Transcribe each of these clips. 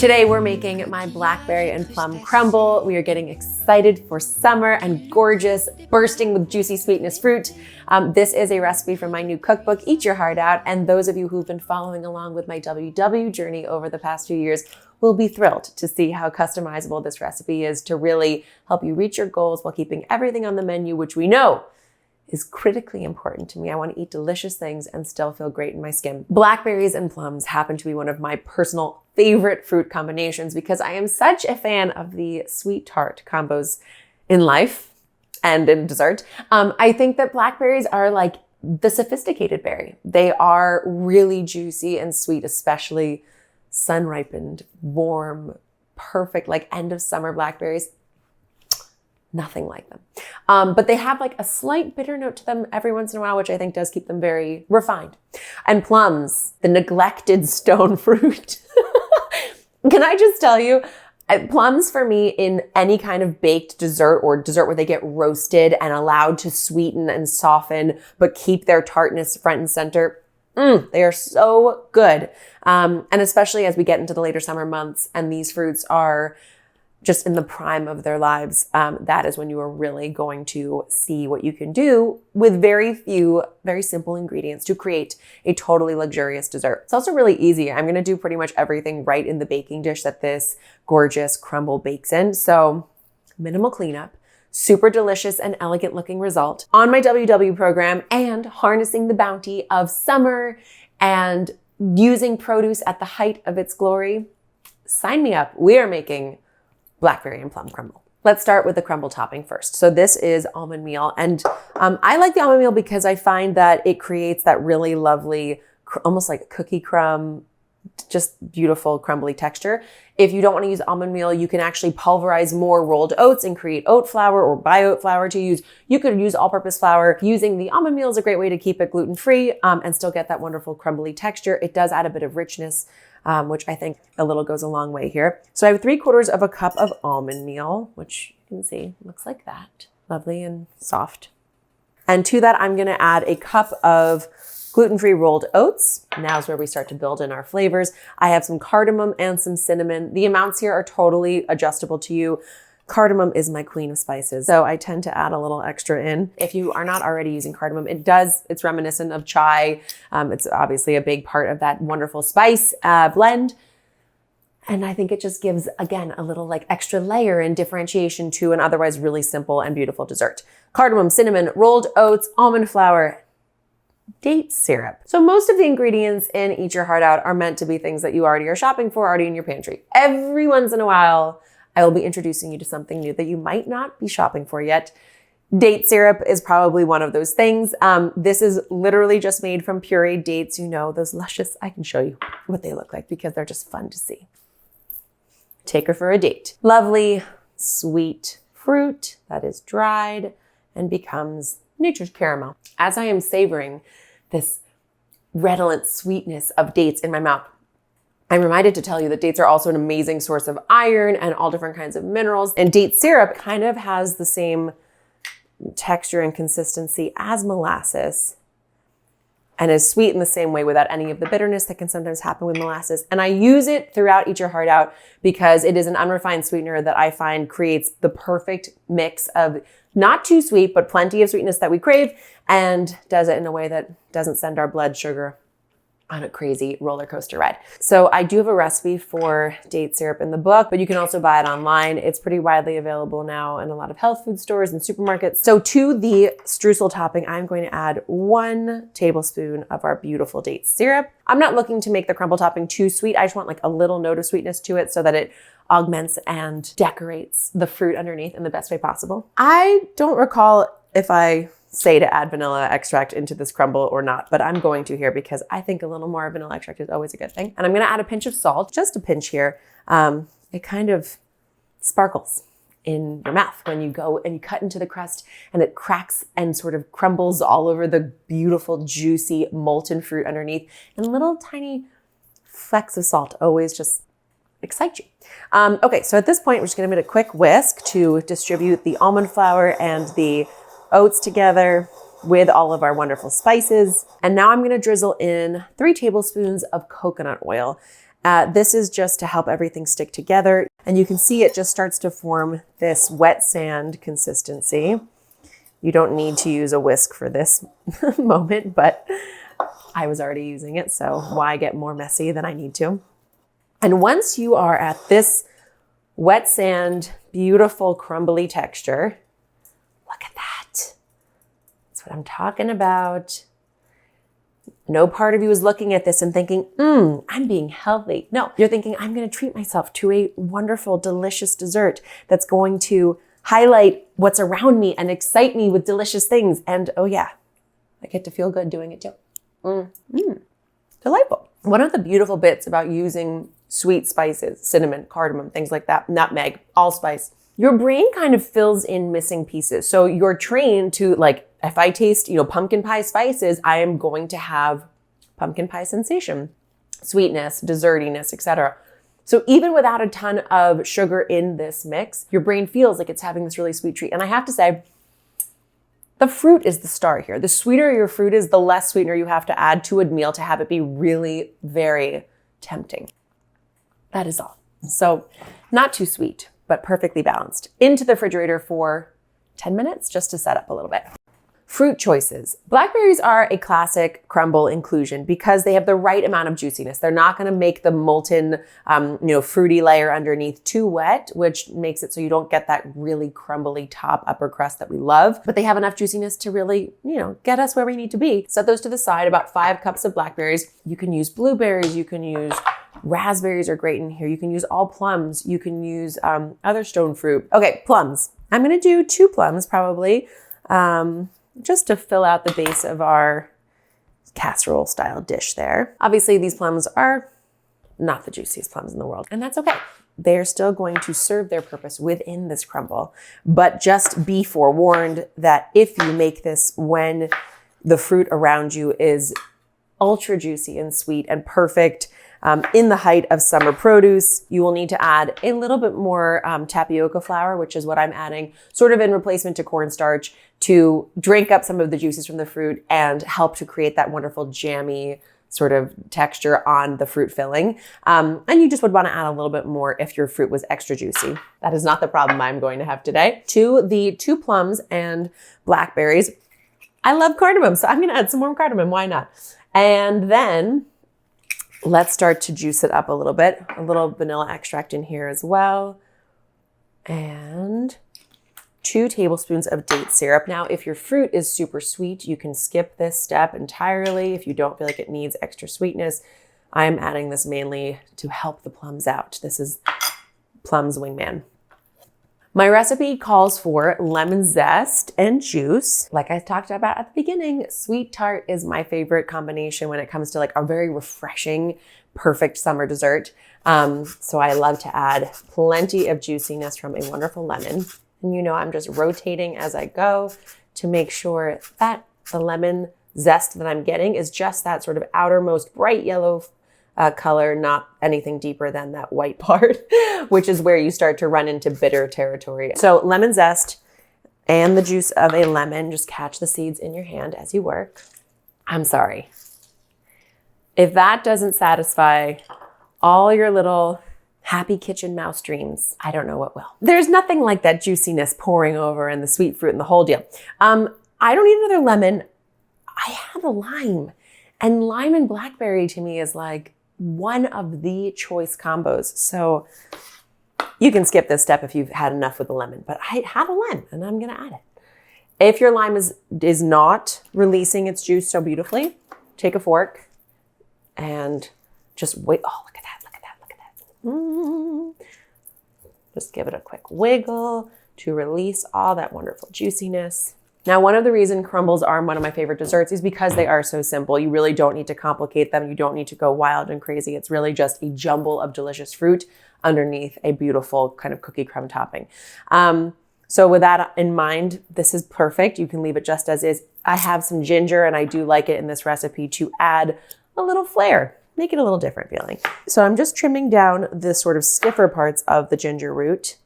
Today we're making my blackberry and plum crumble. We are getting excited for summer and gorgeous, bursting with juicy sweetness fruit. This is a recipe from my new cookbook, Eat Your Heart Out, and those of you who've been following along with my WW journey over the past few years will be thrilled to see how customizable this recipe is to really help you reach your goals while keeping everything on the menu, which we know is critically important to me. I want to eat delicious things and still feel great in my skin. Blackberries and plums happen to be one of my personal favorite fruit combinations because I am such a fan of the sweet tart combos in life and in dessert. I think that blackberries are like the sophisticated berry. They are really juicy and sweet, especially sun-ripened, warm, perfect, like end of summer blackberries. Nothing like them. But they have like a slight bitter note to them every once in a while, which I think does keep them very refined. And plums, the neglected stone fruit. Can I just tell you, plums for me in any kind of baked dessert or dessert where they get roasted and allowed to sweeten and soften, but keep their tartness front and center. They are so good. And especially as we get into the later summer months and these fruits are just in the prime of their lives, that is when you are really going to see what you can do with very few, very simple ingredients to create a totally luxurious dessert. It's also really easy. I'm gonna do pretty much everything right in the baking dish that this gorgeous crumble bakes in. So minimal cleanup, super delicious and elegant looking result. On my WW program and harnessing the bounty of summer and using produce at the height of its glory, sign me up. We are making blackberry and plum crumble. Let's start with the crumble topping first. So this is almond meal. And I like the almond meal because I find that it creates that really lovely, almost like cookie crumb, just beautiful crumbly texture. If you don't want to use almond meal, you can actually pulverize more rolled oats and create oat flour or buy oat flour to use. You could use all-purpose flour. Using the almond meal is a great way to keep it gluten-free and still get that wonderful crumbly texture. It does add a bit of richness, which I think a little goes a long way here. So I have 3/4 of a cup of almond meal, which you can see looks like that. Lovely and soft. And to that, I'm gonna add a cup of gluten-free rolled oats. Now's where we start to build in our flavors. I have some cardamom and some cinnamon. The amounts here are totally adjustable to you. Cardamom is my queen of spices, so I tend to add a little extra in. If you are not already using cardamom, it's reminiscent of chai. It's obviously a big part of that wonderful spice blend. And I think it just gives, again, a little like extra layer and differentiation to an otherwise really simple and beautiful dessert. Cardamom, cinnamon, rolled oats, almond flour, date syrup. So most of the ingredients in Eat Your Heart Out are meant to be things that you already are shopping for, already in your pantry. Every once in a while, I will be introducing you to something new that you might not be shopping for yet. Date syrup is probably one of those things. This is literally just made from pureed dates. You know, those luscious, I can show you what they look like because they're just fun to see. Take her for a date. Lovely, sweet fruit that is dried and becomes nature's caramel. As I am savoring this redolent sweetness of dates in my mouth, I'm reminded to tell you that dates are also an amazing source of iron and all different kinds of minerals. And date syrup kind of has the same texture and consistency as molasses and is sweet in the same way without any of the bitterness that can sometimes happen with molasses. And I use it throughout Eat Your Heart Out because it is an unrefined sweetener that I find creates the perfect mix of not too sweet, but plenty of sweetness that we crave and does it in a way that doesn't send our blood sugar on a crazy roller coaster ride. So I do have a recipe for date syrup in the book, but you can also buy it online. It's pretty widely available now in a lot of health food stores and supermarkets. So to the streusel topping, I'm going to add 1 tablespoon of our beautiful date syrup. I'm not looking to make the crumble topping too sweet. I just want like a little note of sweetness to it so that it augments and decorates the fruit underneath in the best way possible. I don't recall if I say to add vanilla extract into this crumble or not, but I'm going to here because I think a little more vanilla extract is always a good thing. And I'm gonna add a pinch of salt, just a pinch here. It kind of sparkles in your mouth when you go and you cut into the crust and it cracks and sort of crumbles all over the beautiful, juicy, molten fruit underneath. And little tiny flecks of salt always just excite you. Okay, so at this point, we're just gonna give it a quick whisk to distribute the almond flour and the oats together with all of our wonderful spices. And now I'm gonna drizzle in 3 tablespoons of coconut oil. This is just to help everything stick together. And you can see it just starts to form this wet sand consistency. You don't need to use a whisk for this moment, but I was already using it, so why get more messy than I need to? And once you are at this wet sand, beautiful crumbly texture, look at that. That's what I'm talking about. No part of you is looking at this and thinking, I'm being healthy. No, you're thinking, I'm going to treat myself to a wonderful, delicious dessert that's going to highlight what's around me and excite me with delicious things. And oh yeah, I get to feel good doing it too. Delightful. One of the beautiful bits about using sweet spices, cinnamon, cardamom, things like that, nutmeg, allspice, your brain kind of fills in missing pieces. So you're trained to, like, if I taste, pumpkin pie spices, I am going to have pumpkin pie sensation, sweetness, dessertiness, etc. So even without a ton of sugar in this mix, your brain feels like it's having this really sweet treat. And I have to say, the fruit is the star here. The sweeter your fruit is, the less sweetener you have to add to a meal to have it be really very tempting. That is all. So not too sweet, but perfectly balanced. Into the refrigerator for 10 minutes just to set up a little bit. Fruit choices. Blackberries are a classic crumble inclusion because they have the right amount of juiciness. They're not going to make the molten, fruity layer underneath too wet, which makes it so you don't get that really crumbly top upper crust that we love. But they have enough juiciness to really, get us where we need to be. Set those to the side, about 5 cups of blackberries. You can use blueberries. You can use raspberries are great in here. You can use all plums. You can use other stone fruit. Okay, plums. I'm going to do 2 plums probably. Just to fill out the base of our casserole style dish there. Obviously, these plums are not the juiciest plums in the world, and that's okay. They're still going to serve their purpose within this crumble, but just be forewarned that if you make this when the fruit around you is ultra juicy and sweet and perfect, in the height of summer produce, you will need to add a little bit more tapioca flour, which is what I'm adding, sort of in replacement to cornstarch, to drink up some of the juices from the fruit and help to create that wonderful jammy sort of texture on the fruit filling. And you just would want to add a little bit more if your fruit was extra juicy. That is not the problem I'm going to have today. To the 2 plums and blackberries, I love cardamom, so I'm going to add some more cardamom. Why not? And then let's start to juice it up a little bit. A little vanilla extract in here as well. And 2 tablespoons of date syrup. Now, if your fruit is super sweet, you can skip this step entirely. If you don't feel like it needs extra sweetness, I'm adding this mainly to help the plums out. This is Plum's wingman. My recipe calls for lemon zest and juice. Like I talked about at the beginning, sweet tart is my favorite combination when it comes to like a very refreshing, perfect summer dessert. So I love to add plenty of juiciness from a wonderful lemon. And I'm just rotating as I go to make sure that the lemon zest that I'm getting is just that sort of outermost bright yellow color, not anything deeper than that white part, which is where you start to run into bitter territory. So lemon zest and the juice of a lemon, just catch the seeds in your hand as you work. I'm sorry. If that doesn't satisfy all your little happy kitchen mouse dreams, I don't know what will. There's nothing like that juiciness pouring over and the sweet fruit and the whole deal. I don't need another lemon. I have a lime. And lime and blackberry to me is like one of the choice combos. So you can skip this step if you've had enough with the lemon, but I have a lime and I'm gonna add it. If your lime is not releasing its juice so beautifully, take a fork and just wait. Oh, look at that, look at that, look at that. Just give it a quick wiggle to release all that wonderful juiciness. Now, one of the reasons crumbles are one of my favorite desserts is because they are so simple. You really don't need to complicate them. You don't need to go wild and crazy. It's really just a jumble of delicious fruit underneath a beautiful kind of cookie crumb topping. So with that in mind, this is perfect. You can leave it just as is. I have some ginger and I do like it in this recipe to add a little flair, make it a little different feeling. So I'm just trimming down the sort of stiffer parts of the ginger root.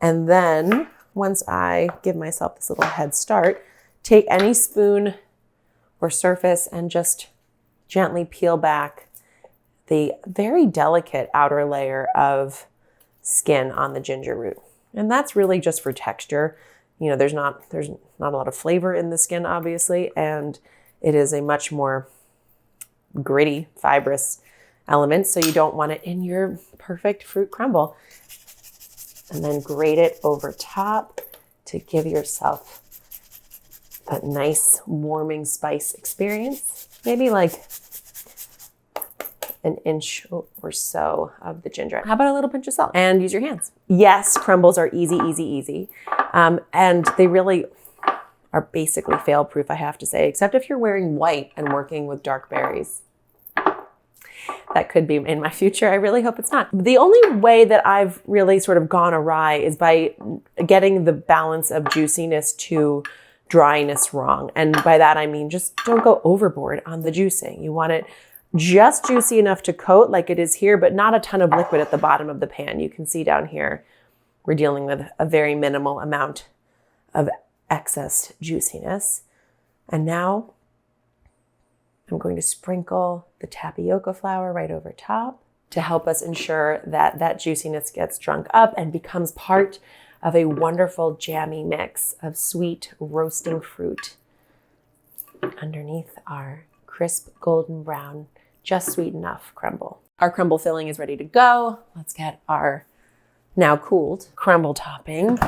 And then once I give myself this little head start, take any spoon or surface and just gently peel back the very delicate outer layer of skin on the ginger root. And that's really just for texture. You know, there's not a lot of flavor in the skin, obviously, and it is a much more gritty, fibrous element. So you don't want it in your perfect fruit crumble. And then grate it over top to give yourself that nice warming spice experience. Maybe like an inch or so of the ginger. How about a little pinch of salt? And use your hands. Yes, crumbles are easy, easy, easy. And they really are basically fail-proof, I have to say, except if you're wearing white and working with dark berries. That could be in my future. I really hope it's not. The only way that I've really sort of gone awry is by getting the balance of juiciness to dryness wrong. And by that, I mean, just don't go overboard on the juicing. You want it just juicy enough to coat like it is here, but not a ton of liquid at the bottom of the pan. You can see down here, we're dealing with a very minimal amount of excess juiciness. And now I'm going to sprinkle the tapioca flour right over top to help us ensure that that juiciness gets drunk up and becomes part of a wonderful jammy mix of sweet roasting fruit underneath our crisp golden brown, just sweet enough crumble. Our crumble filling is ready to go. Let's get our now cooled crumble topping.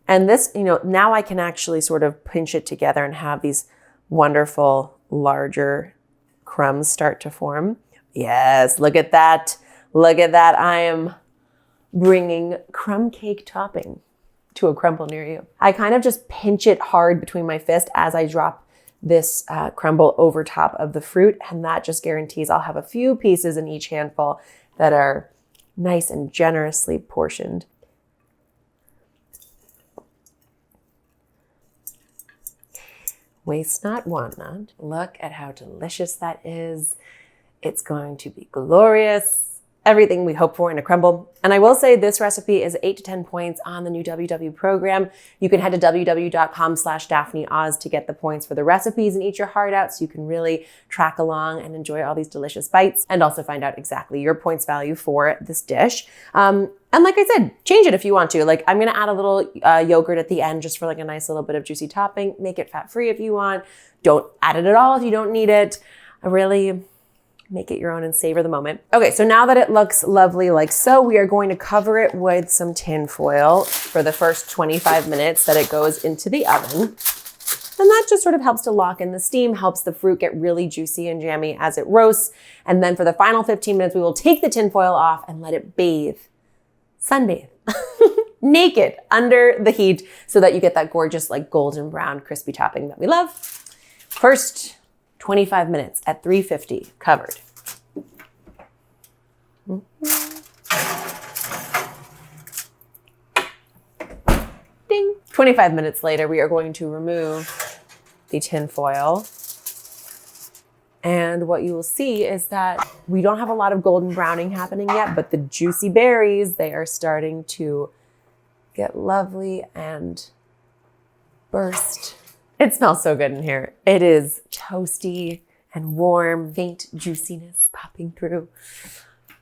And this, you know, now I can actually sort of pinch it together and have these wonderful larger crumbs start to form. Yes, look at that. Look at that. I am bringing crumb cake topping to a crumble near you. I kind of just pinch it hard between my fist as I drop this crumble over top of the fruit, and that just guarantees I'll have a few pieces in each handful that are nice and generously portioned. Waste not, want not. Look at how delicious that is. It's going to be glorious. Everything we hope for in a crumble. And I will say this recipe is 8 to 10 points on the new WW program. You can head to www.com/DaphneOz to get the points for the recipes and eat your heart out so you can really track along and enjoy all these delicious bites and also find out exactly your points value for this dish. And like I said, change it if you want to. Like I'm gonna add a little yogurt at the end just for like a nice little bit of juicy topping. Make it fat-free if you want. Don't add it at all if you don't need it. I really make it your own and savor the moment. Okay, so now that it looks lovely like so, we are going to cover it with some tin foil for the first 25 minutes that it goes into the oven. And that just sort of helps to lock in the steam, helps the fruit get really juicy and jammy as it roasts. And then for the final 15 minutes, we will take the tin foil off and let it bathe, sunbathe, naked under the heat so that you get that gorgeous like golden brown crispy topping that we love. First 25 minutes at 350 covered. Ding. 25 minutes later, we are going to remove the tin foil. And what you will see is that we don't have a lot of golden browning happening yet, but the juicy berries, they are starting to get lovely and burst. It smells so good in here. It is toasty and warm, faint juiciness popping through.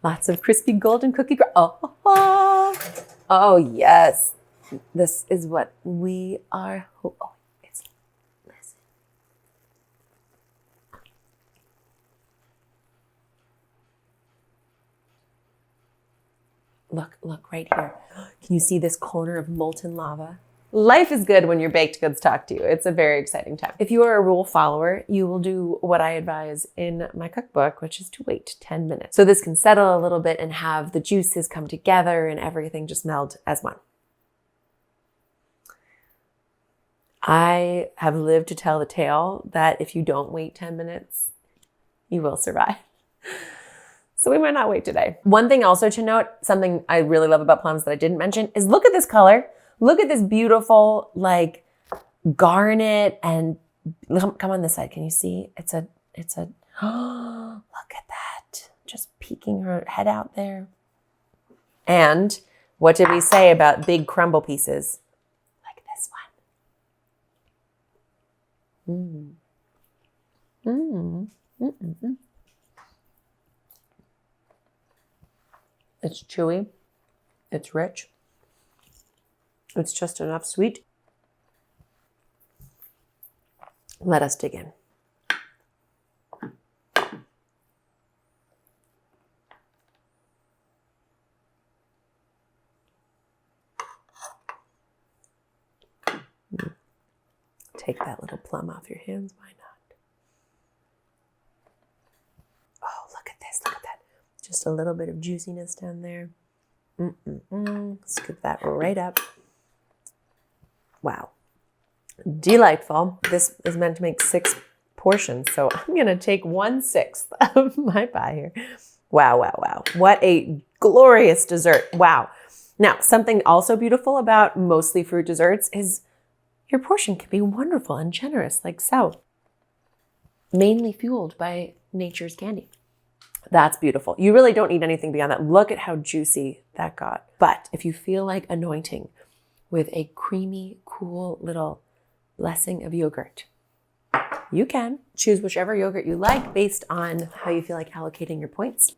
Lots of crispy golden cookie. Oh, yes. This is what we are. Oh, it's listen. Look right here. Can you see this corner of molten lava? Life is good when your baked goods talk to you. It's a very exciting time. If you are a rule follower, you will do what I advise in my cookbook, which is to wait 10 minutes. So this can settle a little bit and have the juices come together and everything just meld as one. I have lived to tell the tale that if you don't wait 10 minutes, you will survive. So we might not wait today. One thing also to note, something I really love about plums that I didn't mention is look at this color. Look at this beautiful, like garnet and come on this side. Can you see? It's a, oh, look at that. Just peeking her head out there. And what did we say about big crumble pieces? Like this one. It's chewy. It's rich. It's just enough sweet. Let us dig in. Take that little plum off your hands. Why not? Oh, look at this. Look at that. Just a little bit of juiciness down there. Scoop that right up. Wow. Delightful. This is meant to make 6 portions, so I'm going to take 1/6 of my pie here. Wow, wow, wow. What a glorious dessert. Wow. Now, something also beautiful about mostly fruit desserts is your portion can be wonderful and generous, like so. Mainly fueled by nature's candy. That's beautiful. You really don't need anything beyond that. Look at how juicy that got. But if you feel like anointing with a creamy, cool little blessing of yogurt, you can choose whichever yogurt you like based on how you feel like allocating your points.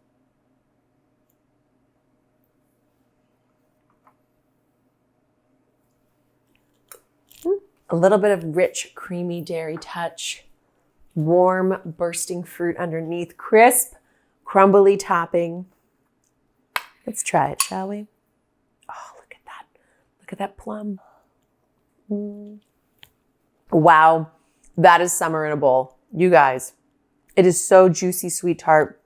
A little bit of rich, creamy dairy touch, warm, bursting fruit underneath, crisp, crumbly topping. Let's try it, shall we? Oh, look at that. Look at that plum. Wow, that is summer in a bowl. You guys, it is so juicy, sweet tart.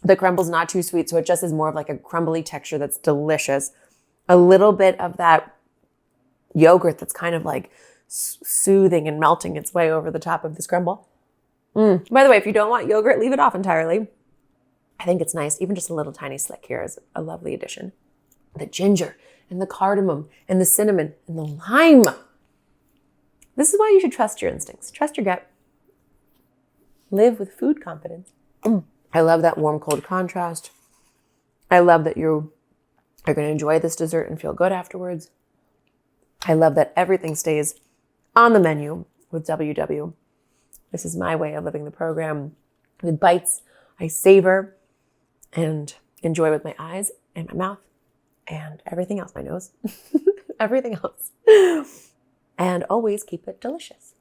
The crumble's not too sweet, so it just is more of like a crumbly texture that's delicious. A little bit of that yogurt that's kind of like soothing and melting its way over the top of this crumble. By the way, if you don't want yogurt, leave it off entirely. I think it's nice. Even just a little tiny slick here is a lovely addition. The ginger and the cardamom and the cinnamon and the lime. This is why you should trust your instincts. Trust your gut. Live with food confidence. I love that warm-cold contrast. I love that you are going to enjoy this dessert and feel good afterwards. I love that everything stays on the menu with WW. This is my way of living the program. With bites, I savor and enjoy with my eyes and my mouth and everything else, my nose, everything else. And always keep it delicious.